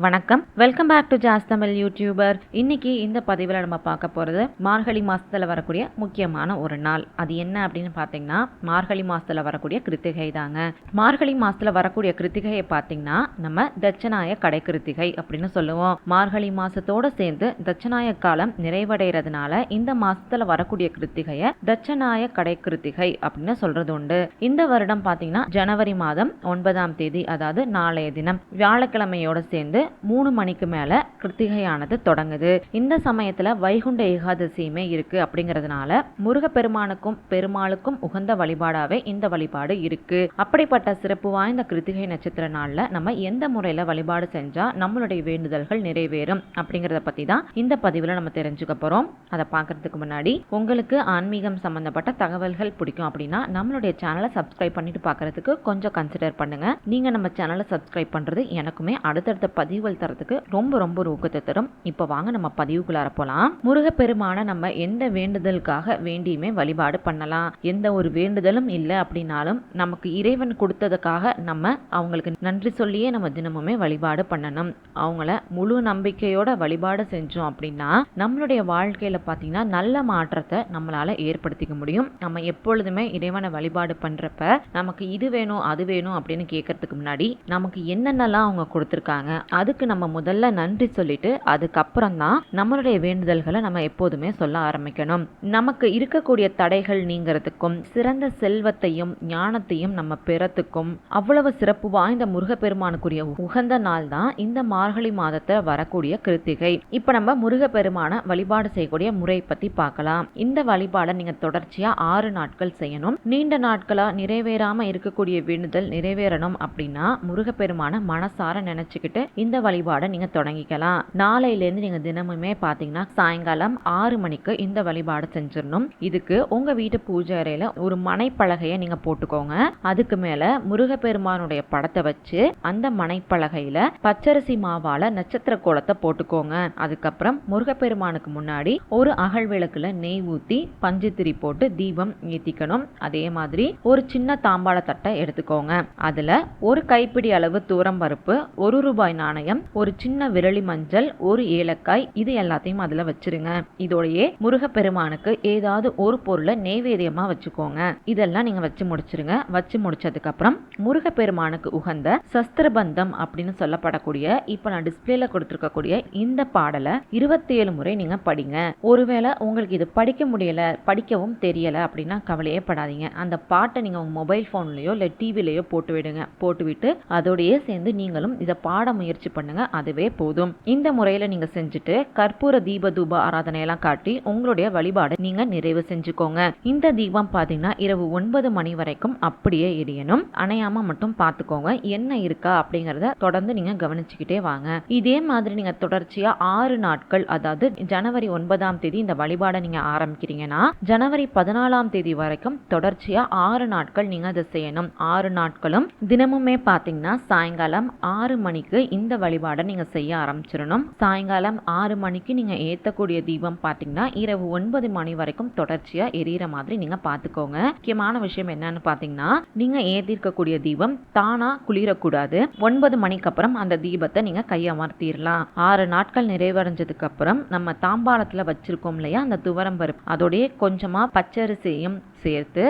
வணக்கம், welcome back to ஜாஸ் Tamil YouTuber. இன்னைக்கு இந்த பதிவில் நம்ம பார்க்க போகிறது மார்கழி மாதத்தில் வரக்கூடிய முக்கியமான ஒரு நாள். அது என்ன அப்படின்னு பார்த்தீங்கன்னா, மார்கழி மாதத்தில் வரக்கூடிய கிருத்திகை தாங்க. மார்கழி மாதத்தில் வரக்கூடிய கிருத்திகையை பார்த்தீங்கன்னா நம்ம தட்சநாய கடை கிருத்திகை அப்படின்னு சொல்லுவோம். மார்கழி மாதத்தோடு சேர்ந்து தட்சநாய காலம் நிறைவடைகிறதுனால இந்த மாதத்தில் வரக்கூடிய கிருத்திகையை தட்சநாய கடை கிருத்திகை அப்படின்னு சொல்றது உண்டு. இந்த வருடம் பார்த்தீங்கன்னா ஜனவரி மாதம் 9ஆம் தேதி, அதாவது நாளைய தினம் வியாழக்கிழமையோட சேர்ந்து 3 மணிக்கு மேல கிருத்திகையானது தொடங்குது. இந்த சமயத்துல வைகுண்ட ஏகாதசியுமே இருக்கு. அப்படிங்கறதுனால முருகப்பெருமானுக்கும் பெருமாளுக்கும் உகந்த வழிபாடாவே இந்த வழிபாடு இருக்கு. அப்படிப்பட்ட சிறப்பு வாய்ந்த கிருத்திகை நட்சத்திர நாள்ல நம்ம எந்த முறையில வழிபாடு செஞ்சா நம்மளுடைய வேண்டுதல்கள் நிறைவேறும் அப்படிங்கறத பத்தி தான் இந்த பதிவுல நம்ம தெரிஞ்சுக்க போறோம். அதை பார்க்கறதுக்கு முன்னாடி உங்களுக்கு ஆன்மீகம் சம்பந்தப்பட்ட தகவல்கள் பிடிக்கும் அப்படின்னா நம்மளுடைய சேனலை சப்ஸ்கிரைப் பண்ணிட்டு பார்க்கறதுக்கு கொஞ்சம் கன்சிடர் பண்ணுங்க. நீங்க நம்ம சேனலை சப்ஸ்கிரைப் பண்றது எனக்குமே அடுத்தடுத்த பதிவுகள் தரத்துக்கு ரொம்ப ரொம்ப ஒரு ஊக்கத்தை தரும். இப்போ வாங்க நம்ம பதிவுக்குள்ளார போலாம். முருகப்பெருமான நம்ம எந்த வேண்டுதலுக்காக வேண்டியுமே வழிபாடு பண்ணலாம். எந்த ஒரு வேண்டுதலும் இல்லை அப்படின்னாலும் நமக்கு இறைவன் கொடுத்ததுக்காக நம்ம அவங்களுக்கு நன்றி சொல்லியே நம்ம தினமுமே வழிபாடு பண்ணணும். அவங்கள முழு நம்பிக்கையோட வழிபாடு செஞ்சோம் அப்படின்னா நம்மளுடைய வாழ்க்கையில பார்த்தீங்கன்னா நல்ல மாற்றத்தை நம்மளால ஏற்படுத்திக்க முடியும். நம்ம எப்பொழுதுமே இறைவனை வழிபாடு பண்றப்ப நமக்கு இது வேணும் அது வேணும் அப்படின்னு கேட்கறதுக்கு முன்னாடி நமக்கு என்னென்னலாம் அவங்க கொடுத்துருக்காங்க அதுக்கு நம்ம முதல்ல நன்றி சொல்லிட்டு அதுக்கப்புறம் தான் நம்மளுடைய வேண்டுதல்களை நம்ம எப்போதுமே சொல்ல ஆரம்பிக்கணும். நமக்கு இருக்கக்கூடிய தடைகள் நீங்கிறதுக்கும் சிறந்த செல்வத்தையும் ஞானத்தையும் நம்ம பெறத்துக்கும் அவ்வளவு சிறப்பு வாய்ந்த முருகப்பெருமானுக்குரிய உகந்த நாள் தான் இந்த மார்கழி மாதத்தை வரக்கூடிய கிருத்திகை. இப்ப நம்ம முருகப்பெருமான வழிபாடு செய்யக்கூடிய முறை பத்தி பார்க்கலாம். இந்த வழிபாடை நீங்க தொடர்ச்சியா 6 நாட்கள் செய்யணும். நீண்ட நாட்களா நிறைவேறாம இருக்கக்கூடிய வேண்டுதல் நிறைவேறணும் அப்படின்னா முருகப்பெருமான மனசார நினைச்சுக்கிட்டு இந்த வழிபாடை நீங்க தொடங்கிக்கலாம். நாளையிலேருந்து நீங்க தினமுமே பாத்தீங்கன்னா சாயங்காலம் 6 மணிக்கு இந்த வழிபாடு செஞ்சிடணும். இதுக்கு உங்க வீட்டு பூஜை அறையில ஒரு மனைப்பலகையை நீங்க போட்டுக்கோங்க. அதுக்கு மேல முருகப்பெருமானுடைய படத்தை வச்சு அந்த மனைப்பலகையில பச்சரிசி மாவால நட்சத்திர கோலத்தை போட்டுக்கோங்க. அதுக்கப்புறம் முருகப்பெருமானுக்கு முன்னாடி ஒரு அகல் விளக்குல நெய் ஊத்தி பஞ்சுத்திரி போட்டு தீபம் ஏத்திக்கணும். அதே மாதிரி ஒரு சின்ன தாம்பாள தட்டை எடுத்துக்கோங்க. அதுல ஒரு கைப்பிடி அளவு தூரம் பருப்பு, 1 ரூபாய் நாணயம், ஒரு சின்ன விரலி மஞ்சள், ஒரு ஏலக்காய், இது எல்லாத்தையும் அதுல வச்சிருங்க. இதோடயே முருகப்பெருமானுக்கு ஏதாவது ஒரு பொருளை நெய்வேத்தியமா வச்சுக்கோங்க. இதெல்லாம் நீங்க வச்சு முடிச்சிருங்க. வச்சு முடிச்சதுக்கு அப்புறம் முருகப்பெருமானுக்கு உகந்த சஸ்திரபந்தம் அப்படின்னு சொல்லப்படக்கூடிய இப்ப நான் டிஸ்பிளேல கொடுத்திருக்கக்கூடிய இந்த பாடலை 27 முறை நீங்க படிங்க. ஒருவேளை உங்களுக்கு இது படிக்க முடியல, படிக்கவும் தெரியல அப்படின்னா கவலையே படாதீங்க. அந்த பாட்டை நீங்க உங்க மொபைல் போன்லயோ இல்ல டிவிலயோ போட்டு விடுங்க. போட்டுவிட்டு அதோடயே சேர்ந்து நீங்களும் இதை பாட முயற்சி பண்ணுங்க. அதுவே போதும். இந்த முறையில நீங்க செஞ்சுட்டு கற்பூர தீப தூப ஆராதனையெல்லாம் காட்டி உங்களுடைய வழிபாடு நீங்க நிறைவு செஞ்சுக்கோங்க. இந்த தீபம் பாத்தீங்கன்னா இரவு 9 மணி வரைக்கும் அப்படியே எரியணும். அணையாம மட்டும் பாத்துக்கோங்க. என்ன இருக்கா அப்படிங்கறத தொடர்ந்து நீங்க கவனிச்சுக்கிட்டே வாங்க. இதே மாதிரி நீங்க தொடர்ச்சியா 6 நாட்கள், அதாவது ஜனவரி 9ஆம் தேதி இந்த வழிபாடை நீங்க ஆரம்பிக்கிறீங்கன்னா ஜனவரி 14ஆம் தேதி வரைக்கும் தொடர்ச்சியா 6 நாட்கள் நீங்க அதை செய்யணும். 6 நாட்களும் தினமுமே பாத்தீங்கன்னா சாயங்காலம் 6 மணிக்கு இந்த வழிபாடை நீங்க செய்ய ஆரம்பிச்சிடணும். சாயங்காலம் 6 மணிக்கு நீங்க ஏத்தக்கூடிய தீபம் பாத்தீங்கன்னா இரவு 9 மணி வரைக்கும் தொடர்ச்சியா எரியற மாதிரி நீங்க பாத்துக்கோங்க. முக்கியமான விஷயம் என்னன்னு பாத்தீங்கன்னா, நீங்க ஏத்திருக்கக்கூடிய தீபம் தானா குளிரக்கூடாது. 9 மணிக்கு அப்புறம் அந்த தீபத்தை நீங்க கையமர்த்திடலாம். 6 நாட்கள் நிறைவடைஞ்சதுக்கு அப்புறம் நம்ம தாம்பாளத்துல வச்சிருக்கோம் இல்லையா அந்த துவரம் பருப்பு, அதோடய கொஞ்சமா பச்சரிசியும் சேர்த்து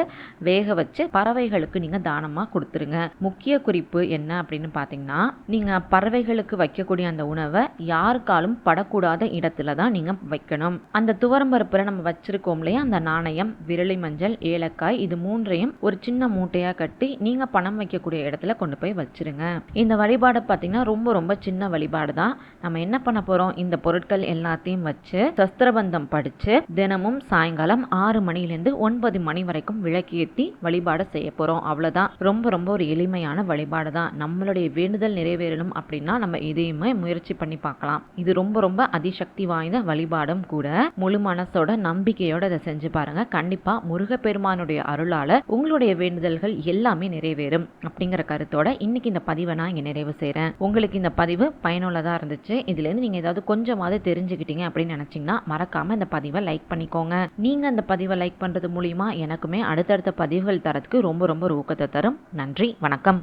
வேக வச்சு பறவைகளுக்கு நீங்க தானமா கொடுத்துருங்க. முக்கிய குறிப்பு என்ன அப்படின்னு பாத்தீங்கன்னா, நீங்க பறவைகளுக்கு வைக்கக்கூடிய அந்த உணவை யாருக்காலும் படக்கூடாத இடத்துல தான் நீங்க வைக்கணும். அந்த துவரம்பருப்புல நம்ம வச்சிருக்கோம் இல்லையா அந்த நாணயம், விரலி மஞ்சள், ஏலக்காய், இது மூன்றையும் ஒரு சின்ன மூட்டையா கட்டி நீங்க பணம் வைக்கக்கூடிய இடத்துல கொண்டு போய் வச்சிருங்க. இந்த வழிபாடு பாத்தீங்கன்னா ரொம்ப ரொம்ப சின்ன வழிபாடு தான். நம்ம என்ன பண்ண போறோம், இந்த பொருட்கள் எல்லாத்தையும் வச்சு சஸ்திரபந்தம் படிச்சு தினமும் சாயங்காலம் 6 மணிலிருந்து 9 மணி வரைக்கும் விளக்கேற்றி வழிபாடு செய்ய போறோம். அவ்வளவுதான். ரொம்ப ரொம்ப ஒரு எளிமையான வழிபாடு தான். நம்மளுடைய வேண்டுதல் நிறைவேறணும் அப்படின்னா நம்ம இதையுமே முயற்சி பண்ணி பார்க்கலாம். இது ரொம்ப ரொம்ப அதிசக்தி வாய்ந்த வழிபாடும் கூட. முழு மனசோட நம்பிக்கையோட இதை செஞ்சு பாருங்க. கண்டிப்பா முருகப்பெருமானுடைய அருளால உங்களுடைய வேண்டுதல்கள் எல்லாமே நிறைவேறும் அப்படிங்கிற கருத்தோட இன்னைக்கு இந்த பதிவை நான் இங்க நிறைவு செய்றேன். உங்களுக்கு இந்த பதிவு பயனுள்ளதா இருந்துச்சு, இதுல இருந்து நீங்க ஏதாவது கொஞ்சமாவது தெரிஞ்சுக்கிட்டீங்க அப்படின்னு நினைச்சீங்கன்னா மறக்காம இந்த பதிவை லைக் பண்ணிக்கோங்க. நீங்க அந்த பதிவை லைக் பண்றது மூலியமா எனக்குமே அடுத்தடுத்த பதிவுகள் தரத்துக்கு ரொம்ப ரொம்ப ஊக்கத்தை தரும். நன்றி, வணக்கம்.